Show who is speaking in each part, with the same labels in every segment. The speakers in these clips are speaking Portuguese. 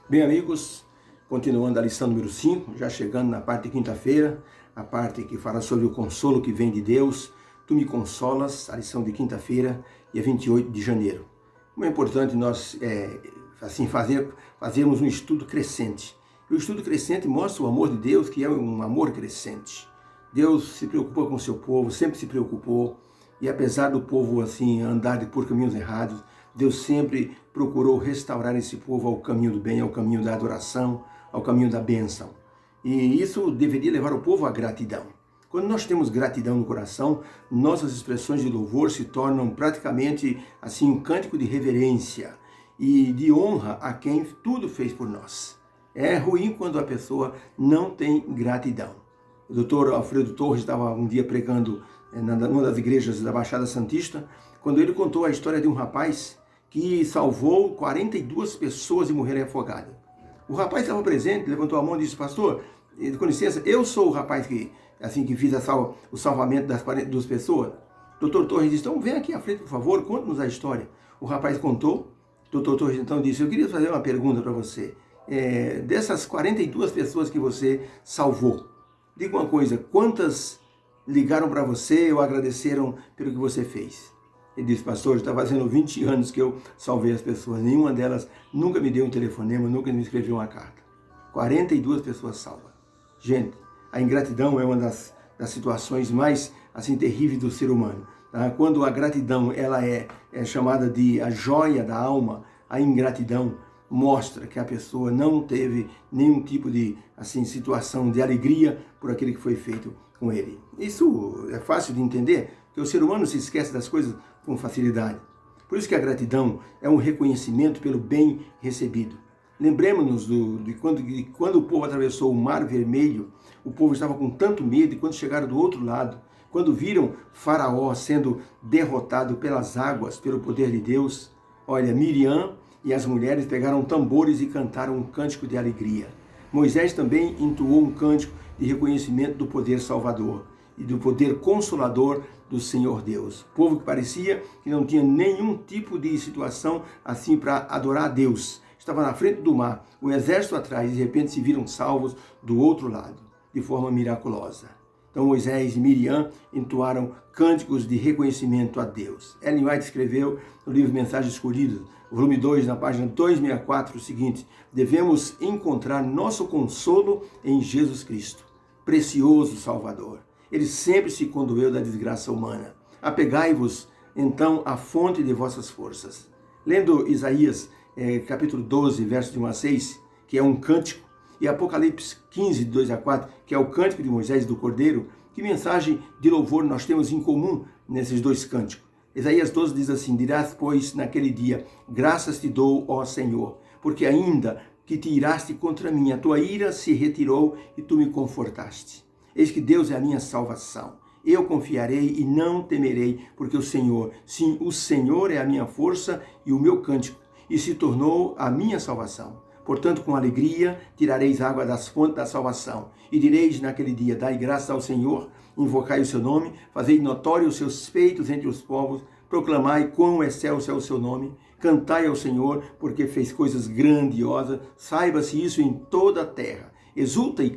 Speaker 1: Bem, amigos, continuando a lição número 5, já chegando na parte de quinta-feira, a parte que fala sobre o consolo que vem de Deus. Tu me consolas, a lição de quinta-feira, dia 28 de janeiro. Como é importante nós fazermos um estudo crescente. E o estudo crescente mostra o amor de Deus, que é um amor crescente. Deus se preocupa com o seu povo, sempre se preocupou, e apesar do povo andar por caminhos errados, Deus sempre procurou restaurar esse povo ao caminho do bem, ao caminho da adoração, ao caminho da bênção. E isso deveria levar o povo à gratidão. Quando nós temos gratidão no coração, nossas expressões de louvor se tornam praticamente um cântico de reverência e de honra a quem tudo fez por nós. É ruim quando a pessoa não tem gratidão. O doutor Alfredo Torres estava um dia pregando numa das igrejas da Baixada Santista, quando ele contou a história de um rapaz que salvou 42 pessoas de morrerem afogadas. O rapaz estava presente, levantou a mão e disse: pastor, com licença, eu sou o rapaz que fiz o salvamento das 42 pessoas. O doutor Torres disse: então vem aqui à frente, por favor, conte-nos a história. O rapaz contou. O doutor Torres então disse: eu queria fazer uma pergunta para você. Dessas 42 pessoas que você salvou, diga uma coisa, quantas ligaram para você ou agradeceram pelo que você fez? Ele disse: pastor, está fazendo 20 anos que eu salvei as pessoas, nenhuma delas nunca me deu um telefonema, nunca me escreveu uma carta. 42 pessoas salvas. Gente, a ingratidão é uma das situações mais terríveis do ser humano. Tá? Quando a gratidão ela é chamada de a joia da alma, a ingratidão mostra que a pessoa não teve nenhum tipo de situação de alegria por aquilo que foi feito com ele. Isso é fácil de entender, porque o ser humano se esquece das coisas com facilidade. Por isso que a gratidão é um reconhecimento pelo bem recebido. Lembremos-nos de quando o povo atravessou o Mar Vermelho, o povo estava com tanto medo, e quando chegaram do outro lado, quando viram Faraó sendo derrotado pelas águas, pelo poder de Deus, olha, Miriam e as mulheres pegaram tambores e cantaram um cântico de alegria. Moisés também entoou um cântico de reconhecimento do poder salvador e do poder consolador do Senhor Deus. O povo que parecia que não tinha nenhum tipo de situação para adorar a Deus. Estava na frente do mar, o exército atrás, e de repente se viram salvos do outro lado, de forma miraculosa. Então Moisés e Miriam entoaram cânticos de reconhecimento a Deus. Ellen White escreveu no livro Mensagens Escolhidas, volume 2, na página 264, o seguinte: devemos encontrar nosso consolo em Jesus Cristo, precioso Salvador. Ele sempre se condoeu da desgraça humana. Apegai-vos, então, à fonte de vossas forças. Lendo Isaías, capítulo 12, versos de 1 a 6, que é um cântico, e Apocalipse 15, de 2 a 4, que é o cântico de Moisés e do Cordeiro, que mensagem de louvor nós temos em comum nesses dois cânticos? Isaías 12 diz assim: dirás, pois, naquele dia, graças te dou, ó Senhor, porque ainda que te iraste contra mim, a tua ira se retirou e tu me confortaste. Eis que Deus é a minha salvação. Eu confiarei e não temerei, porque o Senhor, sim, o Senhor é a minha força e o meu cântico, e se tornou a minha salvação. Portanto, com alegria tirareis água das fontes da salvação, e direis naquele dia: dai graças ao Senhor, invocai o seu nome, fazei notório os seus feitos entre os povos, proclamai quão excelso é o seu nome, cantai ao Senhor, porque fez coisas grandiosas, saiba-se isso em toda a terra. Exulta e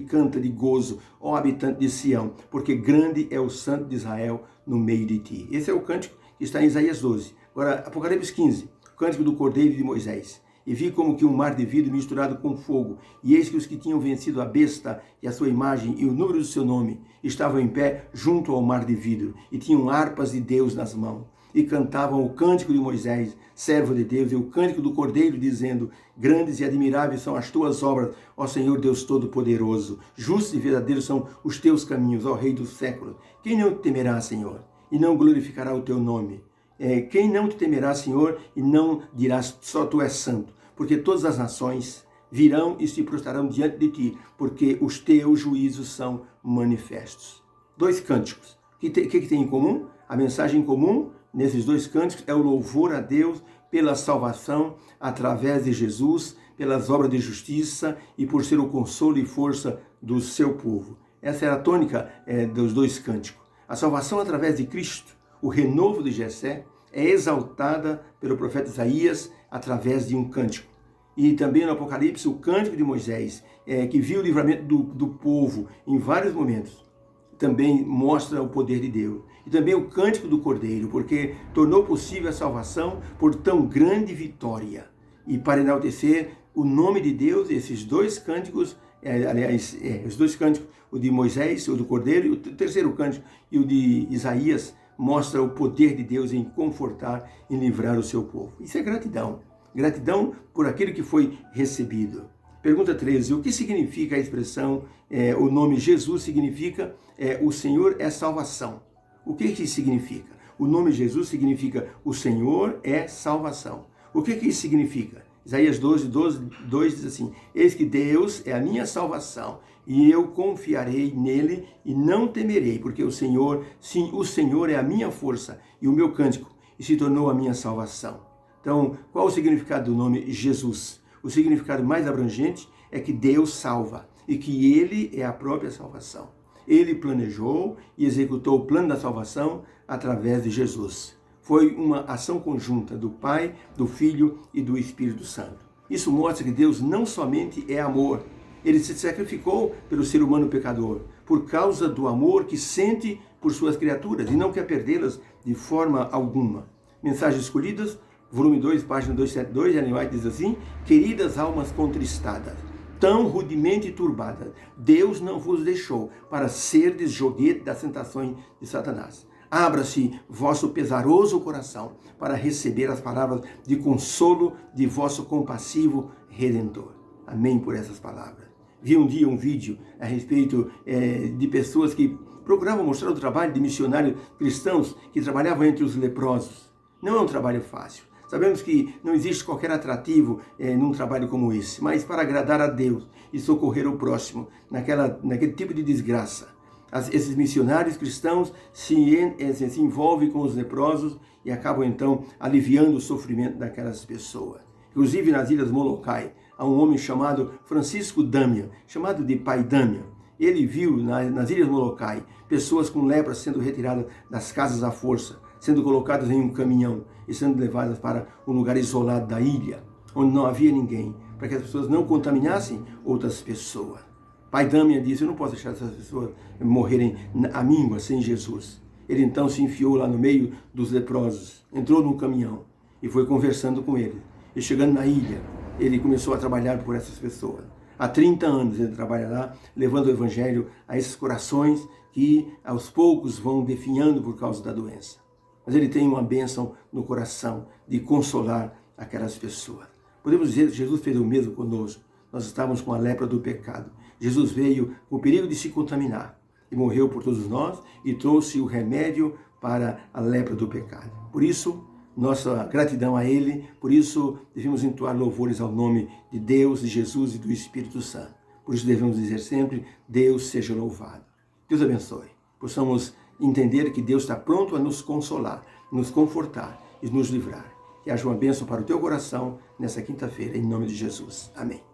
Speaker 1: canta de gozo, ó habitante de Sião, porque grande é o Santo de Israel no meio de ti. Esse é o cântico que está em Isaías 12. Agora, Apocalipse 15, o cântico do Cordeiro de Moisés. E vi como que um mar de vidro misturado com fogo, e eis que os que tinham vencido a besta e a sua imagem e o número do seu nome estavam em pé junto ao mar de vidro, e tinham harpas de Deus nas mãos. E cantavam o cântico de Moisés, servo de Deus, e o cântico do Cordeiro, dizendo: grandes e admiráveis são as tuas obras, ó Senhor Deus Todo-Poderoso. Justos e verdadeiros são os teus caminhos, ó Rei dos séculos. Quem não te temerá, Senhor, e não glorificará o teu nome? Quem não te temerá, Senhor, e não dirás: só tu és santo? Porque todas as nações virão e se prostrarão diante de ti, porque os teus juízos são manifestos. Dois cânticos. O que tem em comum? A mensagem em comum nesses dois cânticos é o louvor a Deus pela salvação através de Jesus, pelas obras de justiça e por ser o consolo e força do seu povo. Essa era a tônica dos dois cânticos. A salvação através de Cristo, o renovo de Jessé, é exaltada pelo profeta Isaías através de um cântico. e também no Apocalipse o cântico de Moisés, que viu o livramento do povo em vários momentos, também mostra o poder de Deus. E também o cântico do Cordeiro, porque tornou possível a salvação por tão grande vitória. E para enaltecer o nome de Deus, esses dois cânticos, os dois cânticos, o de Moisés, o do Cordeiro, e o terceiro cântico, e o de Isaías, mostra o poder de Deus em confortar, em livrar o seu povo. Isso é gratidão. Gratidão por aquilo que foi recebido. Pergunta 13. O que significa a expressão, o nome Jesus significa, o Senhor é salvação. O que significa? O nome Jesus significa, o Senhor é salvação. O que isso significa? Isaías 12:2 diz assim: eis que Deus é a minha salvação, e eu confiarei nele e não temerei, porque o Senhor, sim, o Senhor é a minha força e o meu cântico, e se tornou a minha salvação. Então, qual o significado do nome Jesus? O significado mais abrangente é que Deus salva e que Ele é a própria salvação. Ele planejou e executou o plano da salvação através de Jesus. Foi uma ação conjunta do Pai, do Filho e do Espírito Santo. Isso mostra que Deus não somente é amor, Ele se sacrificou pelo ser humano pecador, por causa do amor que sente por suas criaturas e não quer perdê-las de forma alguma. Mensagens Escolhidas, volume 2, página 272, Ellen White diz assim: queridas almas contristadas, tão rudemente turbadas, Deus não vos deixou para serdes joguete das tentações de Satanás. Abra-se vosso pesaroso coração para receber as palavras de consolo de vosso compassivo Redentor. Amém por essas palavras. Vi um dia um vídeo a respeito de pessoas que procuravam mostrar o trabalho de missionários cristãos que trabalhavam entre os leprosos. Não é um trabalho fácil. Sabemos que não existe qualquer atrativo num trabalho como esse, mas para agradar a Deus e socorrer o próximo naquele tipo de desgraça. Esses missionários cristãos se envolvem com os leprosos e acabam então aliviando o sofrimento daquelas pessoas. Inclusive nas Ilhas Molokai, há um homem chamado Francisco Damian, chamado de Pai Damian. Ele viu nas Ilhas Molokai pessoas com lepra sendo retiradas das casas à força, sendo colocadas em um caminhão e sendo levadas para um lugar isolado da ilha, onde não havia ninguém, para que as pessoas não contaminassem outras pessoas. Pai Damian disse: eu não posso deixar essas pessoas morrerem à míngua sem Jesus. Ele então se enfiou lá no meio dos leprosos, entrou num caminhão e foi conversando com eles. E chegando na ilha, ele começou a trabalhar por essas pessoas. Há 30 anos ele trabalha lá, levando o evangelho a esses corações que aos poucos vão definhando por causa da doença. Mas ele tem uma bênção no coração de consolar aquelas pessoas. Podemos dizer que Jesus fez o mesmo conosco. Nós estávamos com a lepra do pecado. Jesus veio com o perigo de se contaminar e morreu por todos nós e trouxe o remédio para a lepra do pecado. Por isso, nossa gratidão a Ele, por isso devemos entoar louvores ao nome de Deus, de Jesus e do Espírito Santo. Por isso devemos dizer sempre: Deus seja louvado. Deus abençoe. Possamos entender que Deus está pronto a nos consolar, nos confortar e nos livrar. Que haja uma bênção para o teu coração nessa quinta-feira, em nome de Jesus. Amém.